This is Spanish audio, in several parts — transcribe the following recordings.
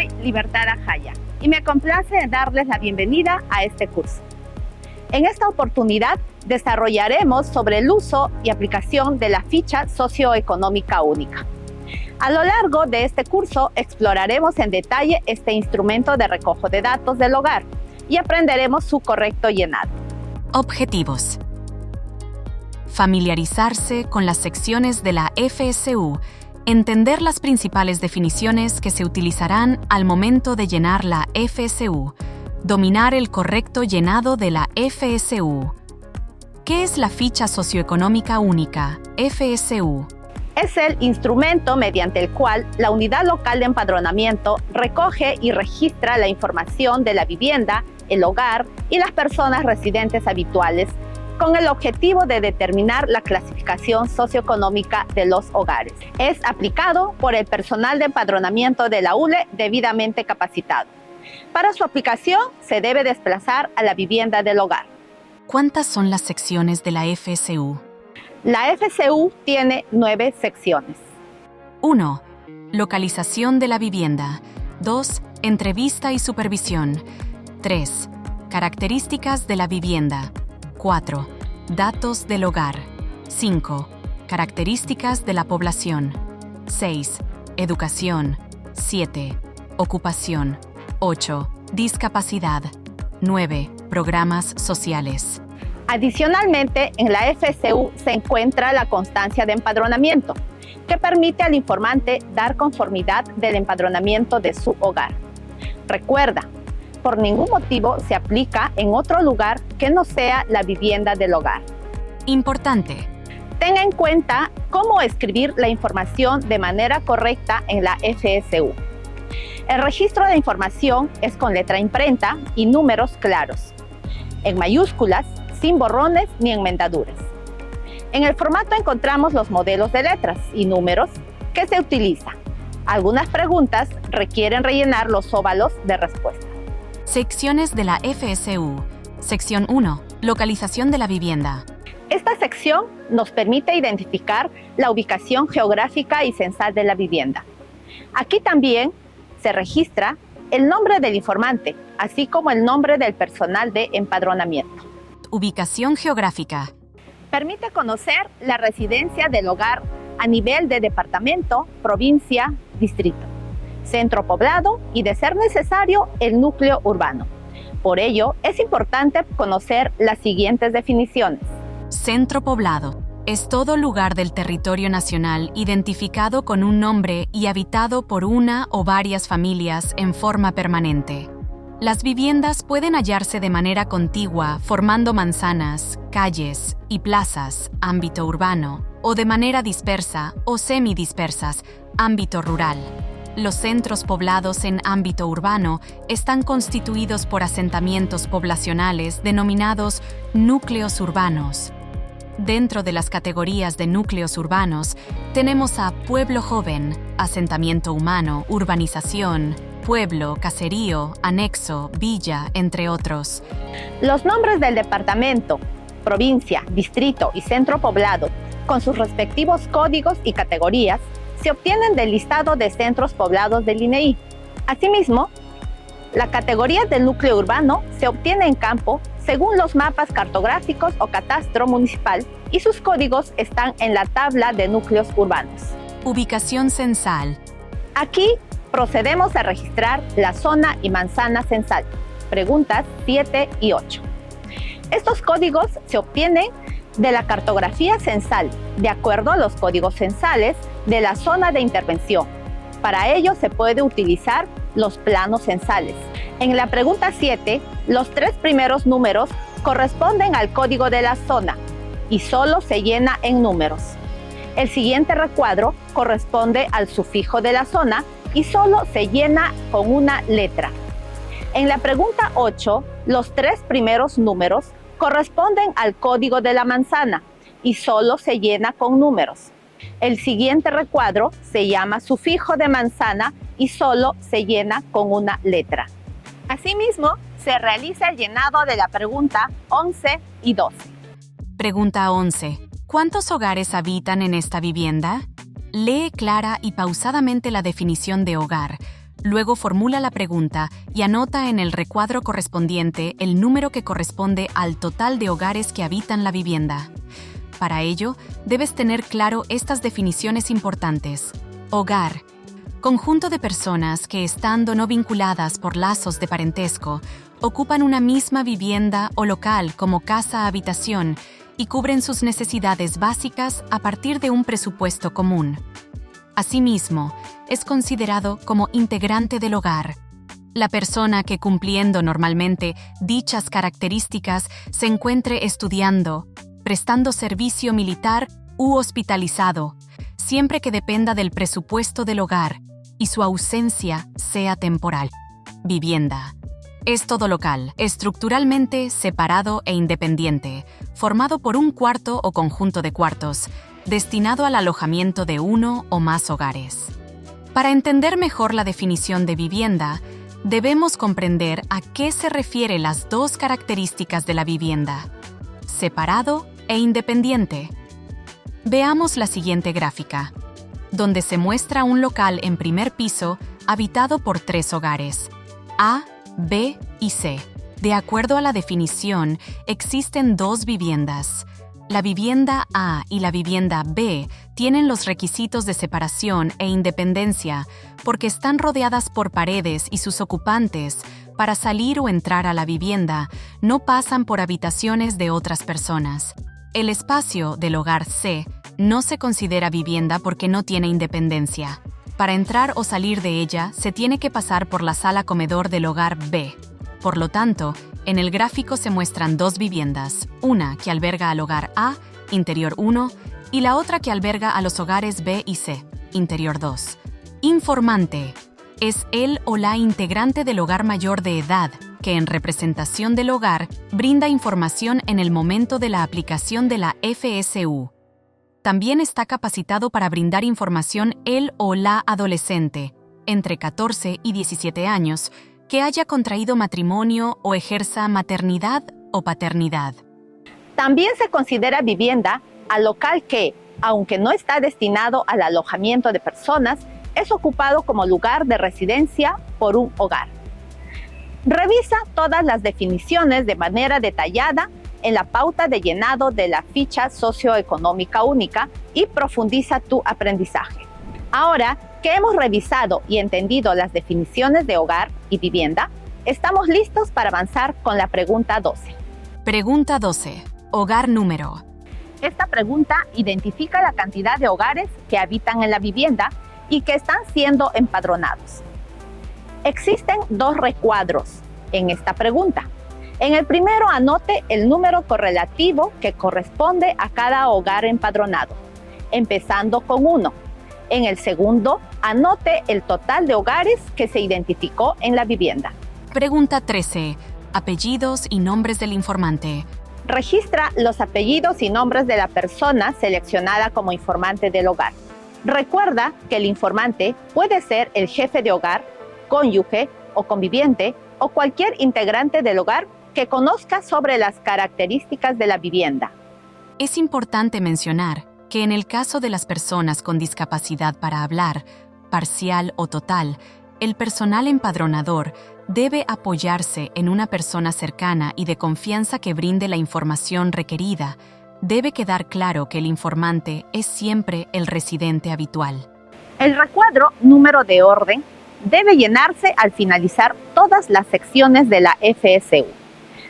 soy Libertad Ajaya y me complace darles la bienvenida a este curso. En esta oportunidad desarrollaremos sobre el uso y aplicación de la ficha socioeconómica única. A lo largo de este curso exploraremos en detalle este instrumento de recojo de datos del hogar y aprenderemos su correcto llenado. Objetivos. Familiarizarse con las secciones de la FSU, entender las principales definiciones que se utilizarán al momento de llenar la FSU, dominar el correcto llenado de la FSU. ¿Qué es la ficha socioeconómica única, FSU? Es el instrumento mediante el cual la unidad local de empadronamiento recoge y registra la información de la vivienda, el hogar y las personas residentes habituales con el objetivo de determinar la clasificación socioeconómica de los hogares. Es aplicado por el personal de empadronamiento de la ULE debidamente capacitado. Para su aplicación se debe desplazar a la vivienda del hogar. ¿Cuántas son las secciones de la FSU? La FSU tiene 9 secciones. 1. Localización de la vivienda. 2. Entrevista y supervisión. 3. Características de la vivienda. 4. Datos del hogar. 5. Características de la población. 6. Educación. 7. Ocupación. 8. Discapacidad. 9. Programas sociales. Adicionalmente, en la FSU se encuentra la constancia de empadronamiento, que permite al informante dar conformidad del empadronamiento de su hogar. Recuerda, por ningún motivo se aplica en otro lugar que no sea la vivienda del hogar. Importante. Tenga en cuenta cómo escribir la información de manera correcta en la FSU. El registro de información es con letra imprenta y números claros, en mayúsculas, sin borrones ni enmendaduras. En el formato encontramos los modelos de letras y números que se utilizan. Algunas preguntas requieren rellenar los óvalos de respuesta. Secciones de la FSU. Sección 1. Localización de la vivienda. Esta sección nos permite identificar la ubicación geográfica y censal de la vivienda. Aquí también se registra el nombre del informante, así como el nombre del personal de empadronamiento. Ubicación geográfica. Permite conocer la residencia del hogar a nivel de departamento, provincia, distrito, centro poblado y, de ser necesario, el núcleo urbano. Por ello, es importante conocer las siguientes definiciones. Centro poblado. Es todo lugar del territorio nacional identificado con un nombre y habitado por una o varias familias en forma permanente. Las viviendas pueden hallarse de manera contigua, formando manzanas, calles y plazas, ámbito urbano, o de manera dispersa o semidispersas, ámbito rural. Los centros poblados en ámbito urbano están constituidos por asentamientos poblacionales denominados núcleos urbanos. Dentro de las categorías de núcleos urbanos, tenemos a pueblo joven, asentamiento humano, urbanización, pueblo, caserío, anexo, villa, entre otros. Los nombres del departamento, provincia, distrito y centro poblado, con sus respectivos códigos y categorías, se obtienen del listado de centros poblados del INEI. Asimismo, la categoría del núcleo urbano se obtiene en campo según los mapas cartográficos o catastro municipal y sus códigos están en la tabla de núcleos urbanos. Ubicación censal. Aquí procedemos a registrar la zona y manzana censal. Preguntas 7 y 8. Estos códigos se obtienen de la cartografía censal, de acuerdo a los códigos censales de la zona de intervención. Para ello se puede utilizar los planos censales. En la pregunta 7, los 3 primeros números corresponden al código de la zona y solo se llena en números. El siguiente recuadro corresponde al sufijo de la zona y solo se llena con una letra. En la pregunta 8, los 3 primeros números corresponden al código de la manzana y solo se llena con números. El siguiente recuadro se llama sufijo de manzana y solo se llena con una letra. Asimismo, se realiza el llenado de la pregunta 11 y 12. Pregunta 11. ¿Cuántos hogares habitan en esta vivienda? Lee clara y pausadamente la definición de hogar. Luego formula la pregunta y anota en el recuadro correspondiente el número que corresponde al total de hogares que habitan la vivienda. Para ello, debes tener claro estas definiciones importantes. Hogar: conjunto de personas que, estando no vinculadas por lazos de parentesco, ocupan una misma vivienda o local como casa-habitación y cubren sus necesidades básicas a partir de un presupuesto común. Asimismo, es considerado como integrante del hogar la persona que, cumpliendo normalmente dichas características, se encuentre estudiando, prestando servicio militar u hospitalizado, siempre que dependa del presupuesto del hogar y su ausencia sea temporal. Vivienda: es todo local, estructuralmente separado e independiente, formado por un cuarto o conjunto de cuartos, destinado al alojamiento de uno o más hogares. Para entender mejor la definición de vivienda, debemos comprender a qué se refieren las dos características de la vivienda: separado e independiente. Veamos la siguiente gráfica, donde se muestra un local en primer piso habitado por 3 hogares, A, B y C. De acuerdo a la definición, existen 2 viviendas. La vivienda A y la vivienda B tienen los requisitos de separación e independencia porque están rodeadas por paredes y sus ocupantes, para salir o entrar a la vivienda, no pasan por habitaciones de otras personas. El espacio del hogar C no se considera vivienda porque no tiene independencia. Para entrar o salir de ella, se tiene que pasar por la sala comedor del hogar B. Por lo tanto, en el gráfico se muestran 2 viviendas, una que alberga al hogar A, interior 1, y la otra que alberga a los hogares B y C, interior 2. Informante: es el o la integrante del hogar mayor de edad, que en representación del hogar brinda información en el momento de la aplicación de la FSU. También está capacitado para brindar información el o la adolescente, entre 14 y 17 años, que haya contraído matrimonio o ejerza maternidad o paternidad. También se considera vivienda al local que, aunque no está destinado al alojamiento de personas, es ocupado como lugar de residencia por un hogar. Revisa todas las definiciones de manera detallada en la pauta de llenado de la ficha socioeconómica única y profundiza tu aprendizaje. Ahora que hemos revisado y entendido las definiciones de hogar y vivienda, estamos listos para avanzar con la pregunta 12. Pregunta 12. Hogar número. Esta pregunta identifica la cantidad de hogares que habitan en la vivienda y que están siendo empadronados. Existen 2 recuadros en esta pregunta. En el primero, anote el número correlativo que corresponde a cada hogar empadronado, empezando con 1. En el segundo, anote el total de hogares que se identificó en la vivienda. Pregunta 13. Apellidos y nombres del informante. Registra los apellidos y nombres de la persona seleccionada como informante del hogar. Recuerda que el informante puede ser el jefe de hogar, cónyuge o conviviente o cualquier integrante del hogar que conozca sobre las características de la vivienda. Es importante mencionar que en el caso de las personas con discapacidad para hablar, parcial o total, el personal empadronador debe apoyarse en una persona cercana y de confianza que brinde la información requerida. Debe quedar claro que el informante es siempre el residente habitual. El recuadro número de orden debe llenarse al finalizar todas las secciones de la FSU.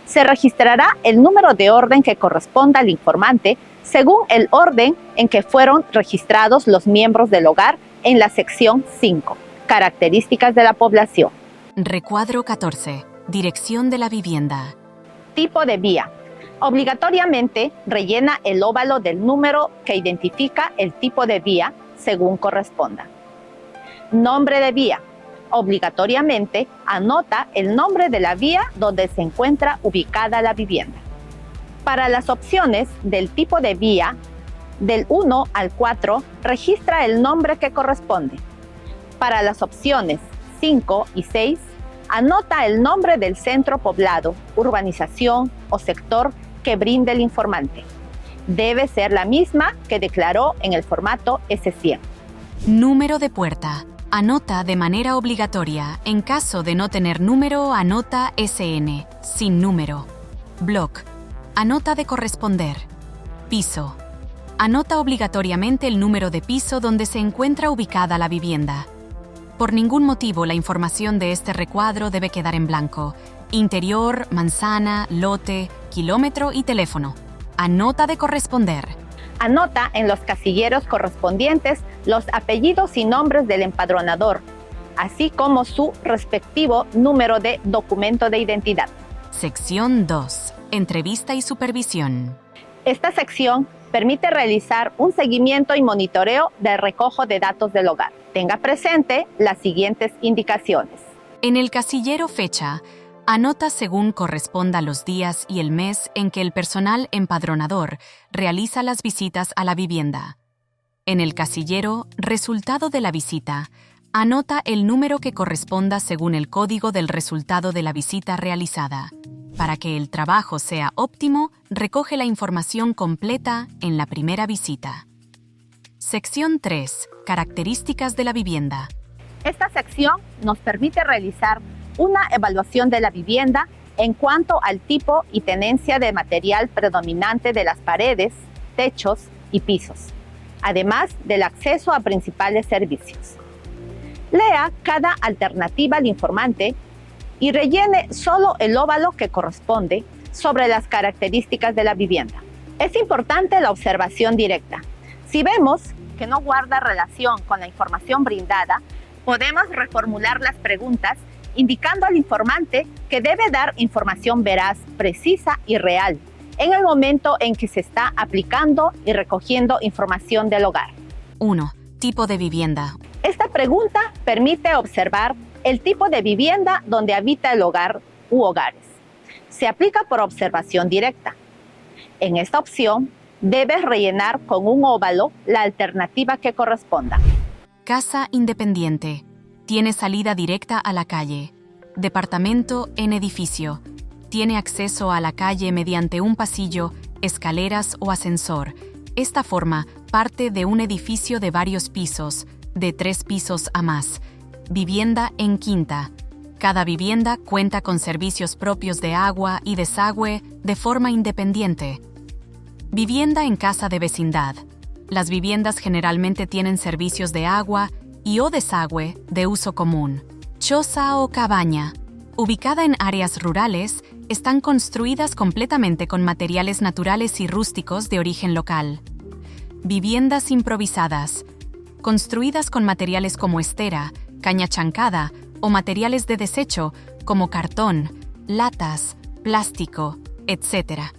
Se registrará el número de orden que corresponda al informante según el orden en que fueron registrados los miembros del hogar en la sección 5, características de la población. Recuadro 14. Dirección de la vivienda. Tipo de vía. Obligatoriamente rellena el óvalo del número que identifica el tipo de vía según corresponda. Nombre de vía. Obligatoriamente anota el nombre de la vía donde se encuentra ubicada la vivienda. Para las opciones del tipo de vía, del 1 al 4, registra el nombre que corresponde. Para las opciones 5 y 6, anota el nombre del centro poblado, urbanización o sector que brinde el informante. Debe ser la misma que declaró en el formato S100. Número de puerta. Anota de manera obligatoria. En caso de no tener número, anota SN, sin número. Block. Anota de corresponder. Piso. Anota obligatoriamente el número de piso donde se encuentra ubicada la vivienda. Por ningún motivo la información de este recuadro debe quedar en blanco. Interior, manzana, lote, kilómetro y teléfono. Anota de corresponder. Anota en los casilleros correspondientes los apellidos y nombres del empadronador, así como su respectivo número de documento de identidad. Sección 2. Entrevista y supervisión. Esta sección permite realizar un seguimiento y monitoreo del recojo de datos del hogar. Tenga presente las siguientes indicaciones. En el casillero fecha, anota según corresponda los días y el mes en que el personal empadronador realiza las visitas a la vivienda. En el casillero resultado de la visita, anota el número que corresponda según el código del resultado de la visita realizada. Para que el trabajo sea óptimo, recoge la información completa en la primera visita. Sección 3. Características de la vivienda. Esta sección nos permite realizar una evaluación de la vivienda en cuanto al tipo y tenencia de material predominante de las paredes, techos y pisos, además del acceso a principales servicios. Lea cada alternativa al informante y rellene solo el óvalo que corresponde sobre las características de la vivienda. Es importante la observación directa. Si vemos que no guarda relación con la información brindada, podemos reformular las preguntas indicando al informante que debe dar información veraz, precisa y real en el momento en que se está aplicando y recogiendo información del hogar. 1. Tipo de vivienda. Esta pregunta permite observar el tipo de vivienda donde habita el hogar u hogares. Se aplica por observación directa. En esta opción, debes rellenar con un óvalo la alternativa que corresponda. Casa independiente. Tiene salida directa a la calle. Departamento en edificio. Tiene acceso a la calle mediante un pasillo, escaleras o ascensor. Esta forma parte de un edificio de varios pisos, de 3 pisos a más. Vivienda en quinta. Cada vivienda cuenta con servicios propios de agua y desagüe de forma independiente. Vivienda en casa de vecindad. Las viviendas generalmente tienen servicios de agua y o desagüe de uso común. Choza o cabaña. Ubicada en áreas rurales, están construidas completamente con materiales naturales y rústicos de origen local. Viviendas improvisadas. Construidas con materiales como estera, caña chancada o materiales de desecho como cartón, latas, plástico, etc.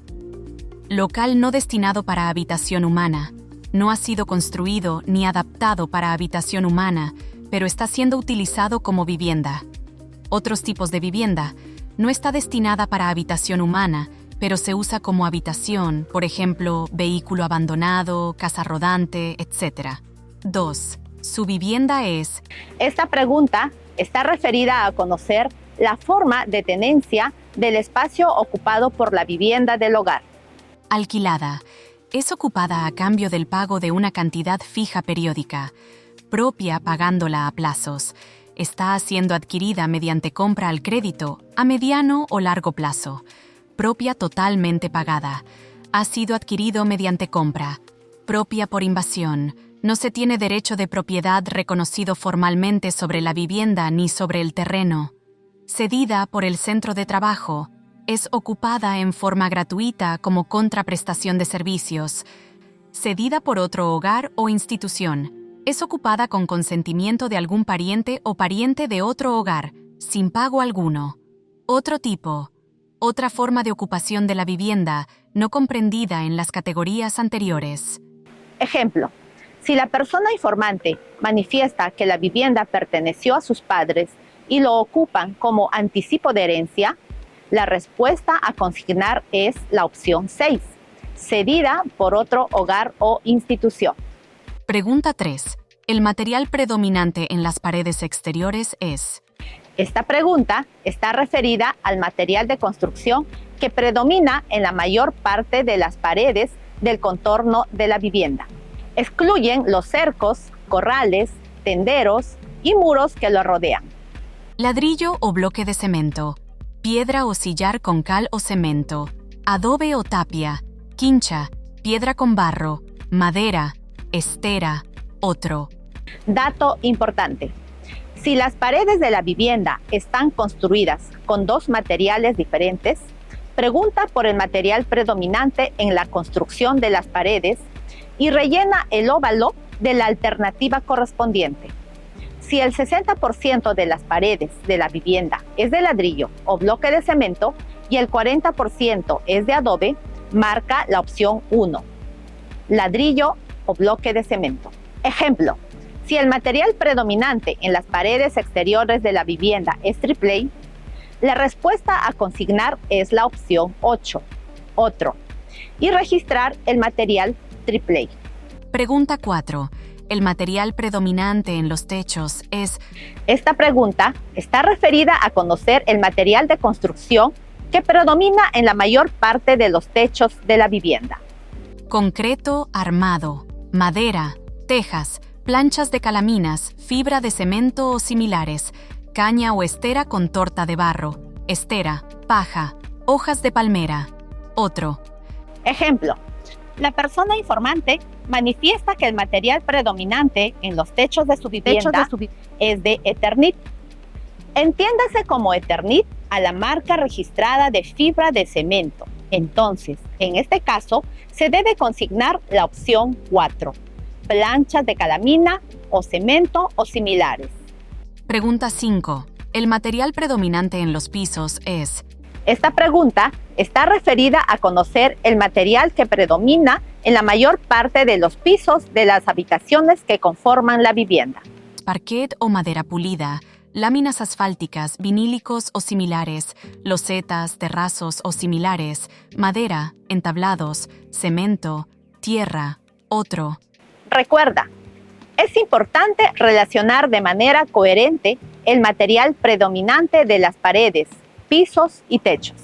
Local no destinado para habitación humana. No ha sido construido ni adaptado para habitación humana, pero está siendo utilizado como vivienda. Otros tipos de vivienda. No está destinada para habitación humana, pero se usa como habitación, por ejemplo, vehículo abandonado, casa rodante, etc. 2. Su vivienda es. Esta pregunta está referida a conocer la forma de tenencia del espacio ocupado por la vivienda del hogar. Alquilada. Es ocupada a cambio del pago de una cantidad fija periódica, propia pagándola a plazos. Está siendo adquirida mediante compra al crédito, a mediano o largo plazo. Propia totalmente pagada. Ha sido adquirido mediante compra. Propia por invasión. No se tiene derecho de propiedad reconocido formalmente sobre la vivienda ni sobre el terreno. Cedida por el centro de trabajo. Es ocupada en forma gratuita como contraprestación de servicios. Cedida por otro hogar o institución. Es ocupada con consentimiento de algún pariente o pariente de otro hogar, sin pago alguno. Otro tipo. Otra forma de ocupación de la vivienda, no comprendida en las categorías anteriores. Ejemplo. Si la persona informante manifiesta que la vivienda perteneció a sus padres y lo ocupan como anticipo de herencia, la respuesta a consignar es la opción 6, cedida por otro hogar o institución. Pregunta 3. El material predominante en las paredes exteriores es. Esta pregunta está referida al material de construcción que predomina en la mayor parte de las paredes del contorno de la vivienda. Excluyen los cercos, corrales, tenderos, y muros que lo rodean. Ladrillo o bloque de cemento, piedra o sillar con cal o cemento, adobe o tapia, quincha, piedra con barro, madera, estera, otro. Dato importante. Si las paredes de la vivienda están construidas con dos materiales diferentes, pregunta por el material predominante en la construcción de las paredes y rellena el óvalo de la alternativa correspondiente. Si el 60% de las paredes de la vivienda es de ladrillo o bloque de cemento y el 40% es de adobe, marca la opción 1, ladrillo o bloque de cemento. Ejemplo, si el material predominante en las paredes exteriores de la vivienda es triple A, la respuesta a consignar es la opción 8, otro, y registrar el material triple A. Pregunta 4. ¿El material predominante en los techos es? Esta pregunta está referida a conocer el material de construcción que predomina en la mayor parte de los techos de la vivienda. Concreto armado, madera, tejas, planchas de calaminas, fibra de cemento o similares, caña o estera con torta de barro, estera, paja, hojas de palmera. Otro. Ejemplo, la persona informante manifiesta que el material predominante en los techos de su vivienda es de Eternit. Entiéndase como Eternit a la marca registrada de fibra de cemento. Entonces, en este caso, se debe consignar la opción 4, planchas de calamina o cemento o similares. Pregunta 5. ¿El material predominante en los pisos es? Esta pregunta está referida a conocer el material que predomina en la mayor parte de los pisos de las habitaciones que conforman la vivienda. Parquet o madera pulida, láminas asfálticas, vinílicos o similares, losetas, terrazos o similares, madera, entablados, cemento, tierra, otro. Recuerda, es importante relacionar de manera coherente el material predominante de las paredes, pisos y techos.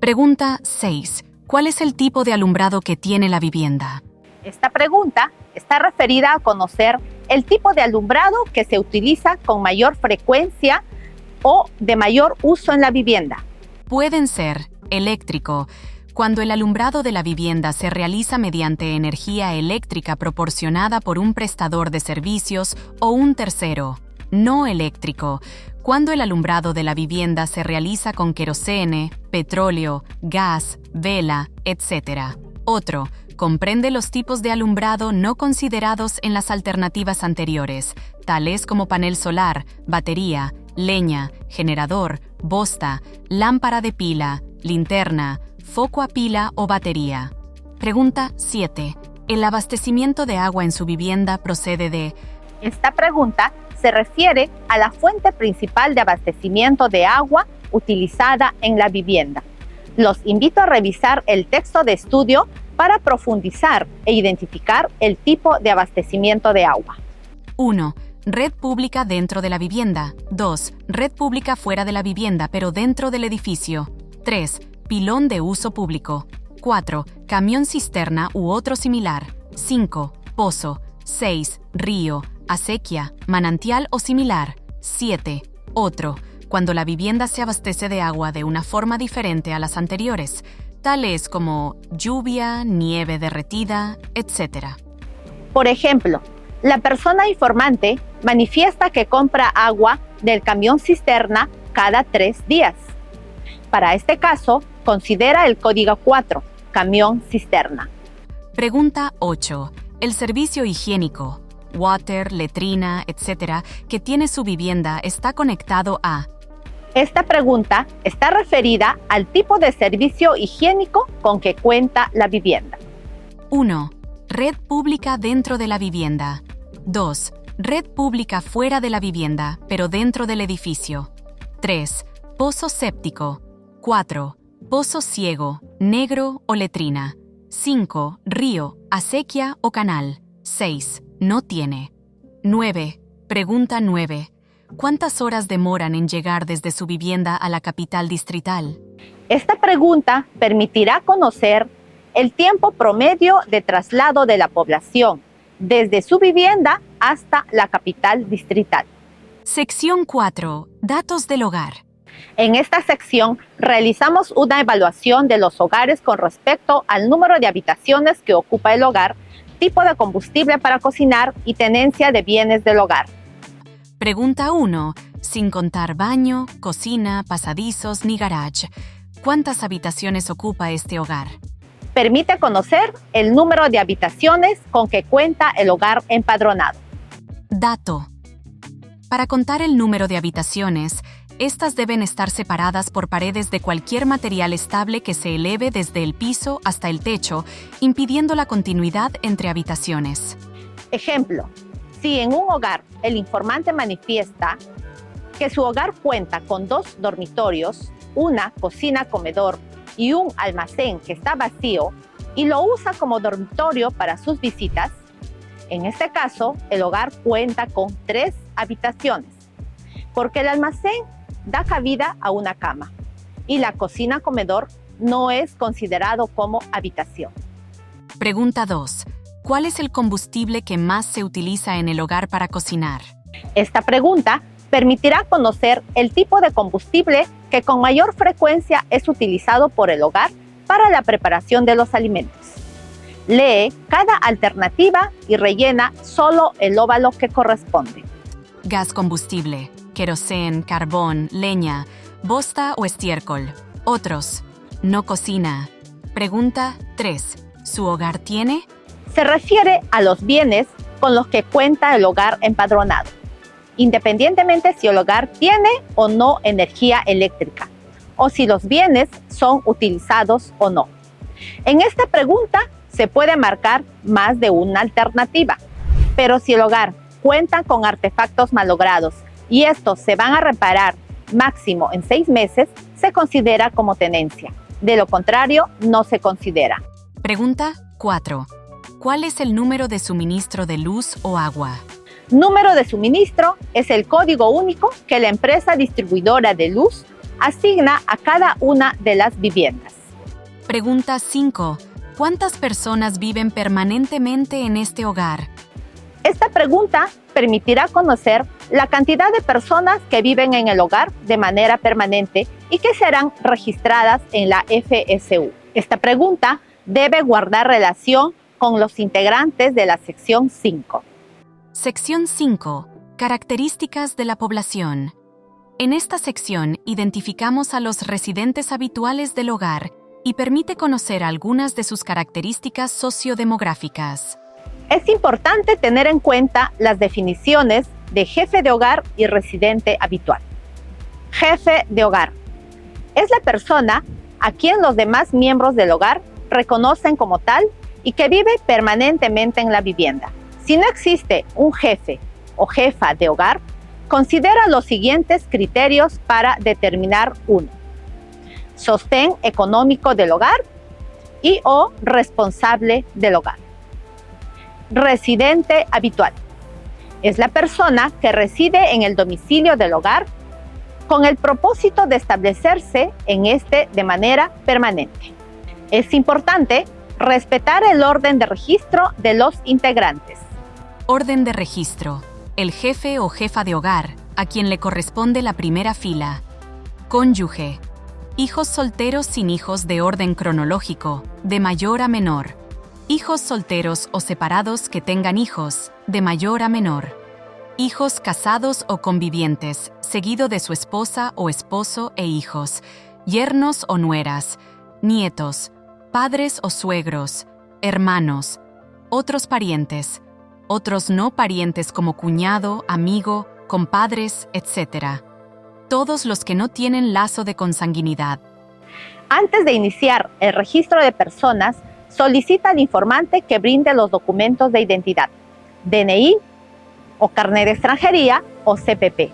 Pregunta 6. ¿Cuál es el tipo de alumbrado que tiene la vivienda? Esta pregunta está referida a conocer el tipo de alumbrado que se utiliza con mayor frecuencia o de mayor uso en la vivienda. Pueden ser eléctrico, cuando el alumbrado de la vivienda se realiza mediante energía eléctrica proporcionada por un prestador de servicios o un tercero. No eléctrico, cuando el alumbrado de la vivienda se realiza con querosene, petróleo, gas, vela, etc. Otro, comprende los tipos de alumbrado no considerados en las alternativas anteriores, tales como panel solar, batería, leña, generador, bosta, lámpara de pila, linterna, foco a pila o batería. Pregunta 7. ¿El abastecimiento de agua en su vivienda procede de? Esta pregunta se refiere a la fuente principal de abastecimiento de agua utilizada en la vivienda. Los invito a revisar el texto de estudio para profundizar e identificar el tipo de abastecimiento de agua. 1. Red pública dentro de la vivienda. 2. Red pública fuera de la vivienda pero dentro del edificio. 3. Pilón de uso público. 4. Camión cisterna u otro similar. 5. Pozo. 6. Río, acequia, manantial o similar. 7. Otro, cuando la vivienda se abastece de agua de una forma diferente a las anteriores, tales como lluvia, nieve derretida, etc. Por ejemplo, la persona informante manifiesta que compra agua del camión cisterna cada 3 días. Para este caso, considera el código 4, camión cisterna. Pregunta 8. El servicio higiénico, water, letrina, etc., que tiene su vivienda está conectado a. Esta pregunta está referida al tipo de servicio higiénico con que cuenta la vivienda. 1. Red pública dentro de la vivienda. 2. Red pública fuera de la vivienda, pero dentro del edificio. 3. Pozo séptico. 4. Pozo ciego, negro o letrina. 5. Río, acequia o canal. 6. No tiene. 9. Pregunta 9. ¿Cuántas horas demoran en llegar desde su vivienda a la capital distrital? Esta pregunta permitirá conocer el tiempo promedio de traslado de la población desde su vivienda hasta la capital distrital. Sección 4. Datos del hogar. En esta sección realizamos una evaluación de los hogares con respecto al número de habitaciones que ocupa el hogar, tipo de combustible para cocinar y tenencia de bienes del hogar. Pregunta 1. Sin contar baño, cocina, pasadizos ni garage, ¿cuántas habitaciones ocupa este hogar? Permite conocer el número de habitaciones con que cuenta el hogar empadronado. Dato. Para contar el número de habitaciones, estas deben estar separadas por paredes de cualquier material estable que se eleve desde el piso hasta el techo, impidiendo la continuidad entre habitaciones. Ejemplo, si en un hogar el informante manifiesta que su hogar cuenta con 2 dormitorios, una cocina-comedor y un almacén que está vacío y lo usa como dormitorio para sus visitas, en este caso el hogar cuenta con 3 habitaciones, porque el almacén da cabida a una cama y la cocina-comedor no es considerado como habitación. Pregunta 2. ¿Cuál es el combustible que más se utiliza en el hogar para cocinar? Esta pregunta permitirá conocer el tipo de combustible que con mayor frecuencia es utilizado por el hogar para la preparación de los alimentos. Lee cada alternativa y rellena solo el óvalo que corresponde. Gas combustible, querosén, carbón, leña, bosta o estiércol. Otros. No cocina. Pregunta 3. ¿Su hogar tiene? Se refiere a los bienes con los que cuenta el hogar empadronado, independientemente si el hogar tiene o no energía eléctrica, o si los bienes son utilizados o no. En esta pregunta se puede marcar más de una alternativa, pero si el hogar cuenta con artefactos malogrados y estos se van a reparar máximo en 6 meses, se considera como tenencia. De lo contrario, no se considera. Pregunta 4. ¿Cuál es el número de suministro de luz o agua? Número de suministro es el código único que la empresa distribuidora de luz asigna a cada una de las viviendas. Pregunta 5. ¿Cuántas personas viven permanentemente en este hogar? Esta pregunta permitirá conocer la cantidad de personas que viven en el hogar de manera permanente y que serán registradas en la FSU. Esta pregunta debe guardar relación con los integrantes de la sección 5. Sección 5. Características de la población. En esta sección identificamos a los residentes habituales del hogar y permite conocer algunas de sus características sociodemográficas. Es importante tener en cuenta las definiciones de jefe de hogar y residente habitual. Jefe de hogar es la persona a quien los demás miembros del hogar reconocen como tal y que vive permanentemente en la vivienda. Si no existe un jefe o jefa de hogar, considera los siguientes criterios para determinar uno: sostén económico del hogar y o responsable del hogar. Residente habitual es la persona que reside en el domicilio del hogar con el propósito de establecerse en este de manera permanente. Es importante respetar el orden de registro de los integrantes. Orden de registro. El jefe o jefa de hogar, a quien le corresponde la primera fila. Cónyuge. Hijos solteros sin hijos de orden cronológico, de mayor a menor. Hijos solteros o separados que tengan hijos, de mayor a menor. Hijos casados o convivientes, seguido de su esposa o esposo e hijos. Yernos o nueras. Nietos. Padres o suegros. Hermanos. Otros parientes. Otros no parientes como cuñado, amigo, compadres, etc. Todos los que no tienen lazo de consanguinidad. Antes de iniciar el registro de personas, solicita al informante que brinde los documentos de identidad, DNI o carnet de extranjería o CPP,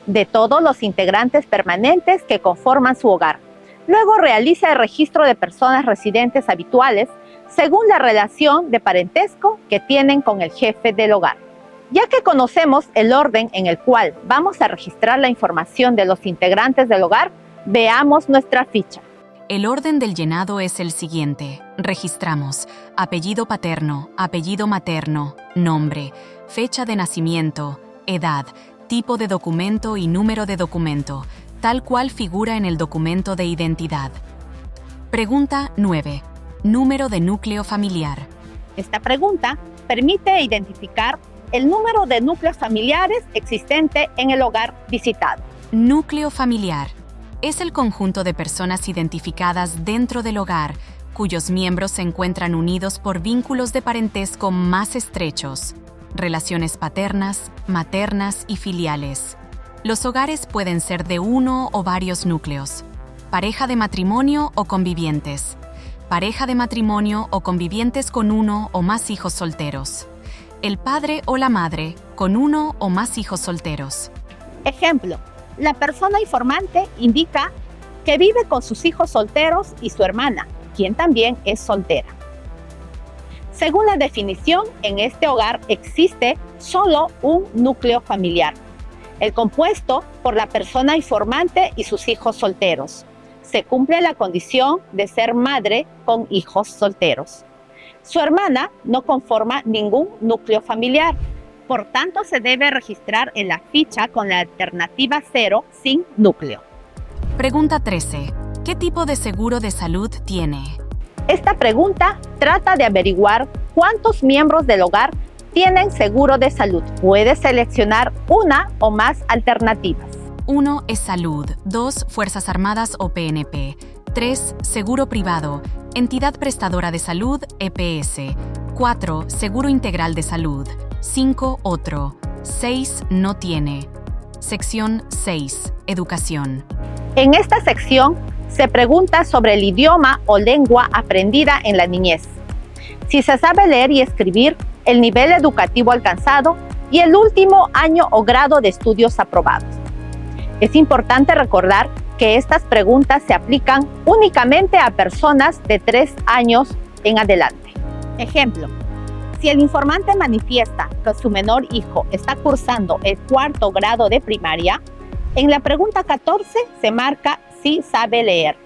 de todos los integrantes permanentes que conforman su hogar. Luego realiza el registro de personas residentes habituales según la relación de parentesco que tienen con el jefe del hogar. Ya que conocemos el orden en el cual vamos a registrar la información de los integrantes del hogar, veamos nuestra ficha. El orden del llenado es el siguiente. Registramos apellido paterno, apellido materno, nombre, fecha de nacimiento, edad, tipo de documento y número de documento, tal cual figura en el documento de identidad. Pregunta 9. Número de núcleo familiar. Esta pregunta permite identificar el número de núcleos familiares existente en el hogar visitado. Núcleo familiar es el conjunto de personas identificadas dentro del hogar, cuyos miembros se encuentran unidos por vínculos de parentesco más estrechos, relaciones paternas, maternas y filiales. Los hogares pueden ser de uno o varios núcleos, pareja de matrimonio o convivientes, pareja de matrimonio o convivientes con uno o más hijos solteros, el padre o la madre con uno o más hijos solteros. Ejemplo, la persona informante indica que vive con sus hijos solteros y su hermana, quien también es soltera. Según la definición, en este hogar existe solo un núcleo familiar, el compuesto por la persona informante y sus hijos solteros. Se cumple la condición de ser madre con hijos solteros. Su hermana no conforma ningún núcleo familiar, por tanto se debe registrar en la ficha con la alternativa 0 sin núcleo. Pregunta 13. ¿Qué tipo de seguro de salud tiene? Esta pregunta trata de averiguar cuántos miembros del hogar tienen seguro de salud. Puedes seleccionar una o más alternativas. 1 es salud, 2 Fuerzas Armadas o PNP, 3 seguro privado, entidad prestadora de salud EPS, 4 seguro integral de salud, 5 otro, 6 no tiene. Sección 6. Educación. En esta sección se pregunta sobre el idioma o lengua aprendida en la niñez, si se sabe leer y escribir, el nivel educativo alcanzado y el último año o grado de estudios aprobados. Es importante recordar que estas preguntas se aplican únicamente a personas de 3 años en adelante. Ejemplo, si el informante manifiesta que su menor hijo está cursando el 4º grado de primaria, en la pregunta 14 se marca si sabe leer.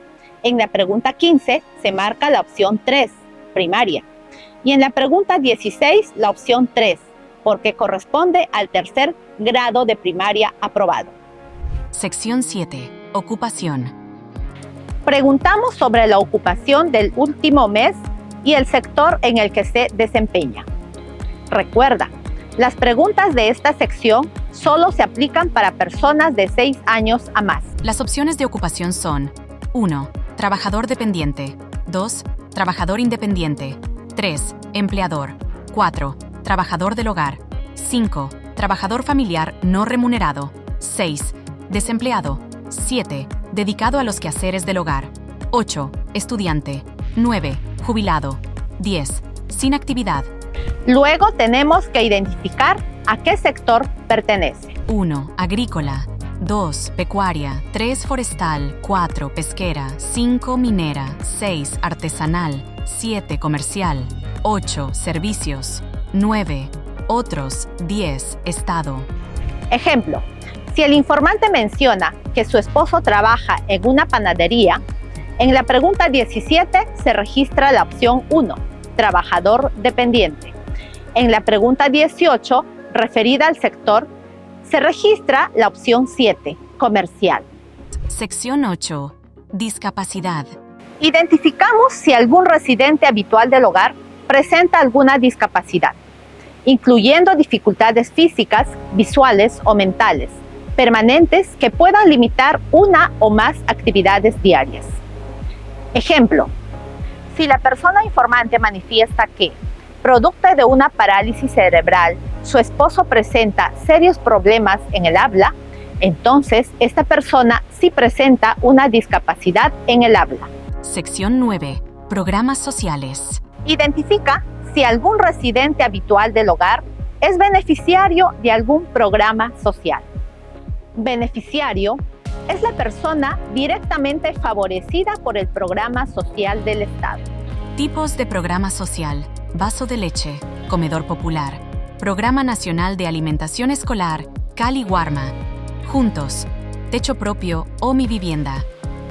En la pregunta 15 se marca la opción 3, primaria. Y en la pregunta 16 la opción 3, porque corresponde al 3er grado de primaria aprobado. Sección 7. Ocupación. Preguntamos sobre la ocupación del último mes y el sector en el que se desempeña. Recuerda, las preguntas de esta sección solo se aplican para personas de 6 años a más. Las opciones de ocupación son 1. Trabajador dependiente, 2. Trabajador independiente, 3. Empleador, 4. Trabajador del hogar, 5. Trabajador familiar no remunerado, 6. Desempleado, 7. Dedicado a los quehaceres del hogar, 8. Estudiante, 9. Jubilado, 10. Sin actividad. Luego tenemos que identificar a qué sector pertenece. 1. Agrícola, 2. Pecuaria, 3. Forestal, 4. Pesquera, 5. Minera, 6. Artesanal, 7. Comercial, 8. Servicios, 9. Otros, 10. Estado. Ejemplo, si el informante menciona que su esposo trabaja en una panadería, en la pregunta 17 se registra la opción 1, trabajador dependiente. En la pregunta 18, referida al sector, se registra la opción 7, comercial. Sección 8. Discapacidad. Identificamos si algún residente habitual del hogar presenta alguna discapacidad, incluyendo dificultades físicas, visuales o mentales, permanentes que puedan limitar una o más actividades diarias. Ejemplo, si la persona informante manifiesta que, producto de una parálisis cerebral, su esposo presenta serios problemas en el habla, entonces esta persona sí presenta una discapacidad en el habla. Sección 9. Programas sociales. Identifica si algún residente habitual del hogar es beneficiario de algún programa social. Beneficiario es la persona directamente favorecida por el programa social del Estado. Tipos de programa social: vaso de leche, comedor popular, Programa Nacional de Alimentación Escolar, Cali Warma, Juntos, Techo Propio o Mi Vivienda,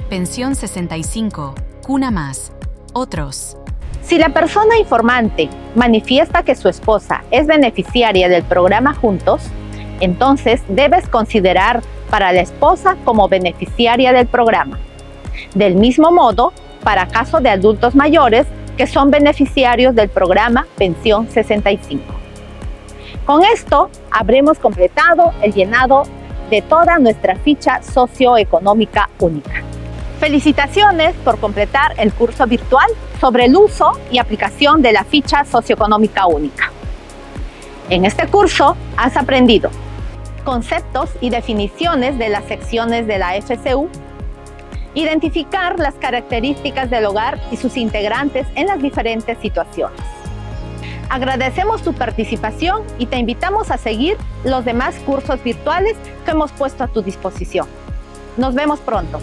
Pensión 65, Cuna Más, Otros. Si la persona informante manifiesta que su esposa es beneficiaria del programa Juntos, Entonces, debes considerar para la esposa como beneficiaria del programa. Del mismo modo, para caso de adultos mayores que son beneficiarios del programa Pensión 65. Con esto, habremos completado el llenado de toda nuestra ficha socioeconómica única. Felicitaciones por completar el curso virtual sobre el uso y aplicación de la ficha socioeconómica única. En este curso has aprendido conceptos y definiciones de las secciones de la FCU, identificar las características del hogar y sus integrantes en las diferentes situaciones. Agradecemos tu participación y te invitamos a seguir los demás cursos virtuales que hemos puesto a tu disposición. Nos vemos pronto.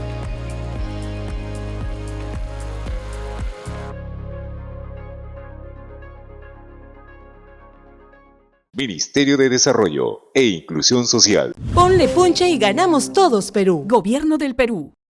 Ministerio de Desarrollo e Inclusión Social. Ponle punche y ganamos todos, Perú. Gobierno del Perú.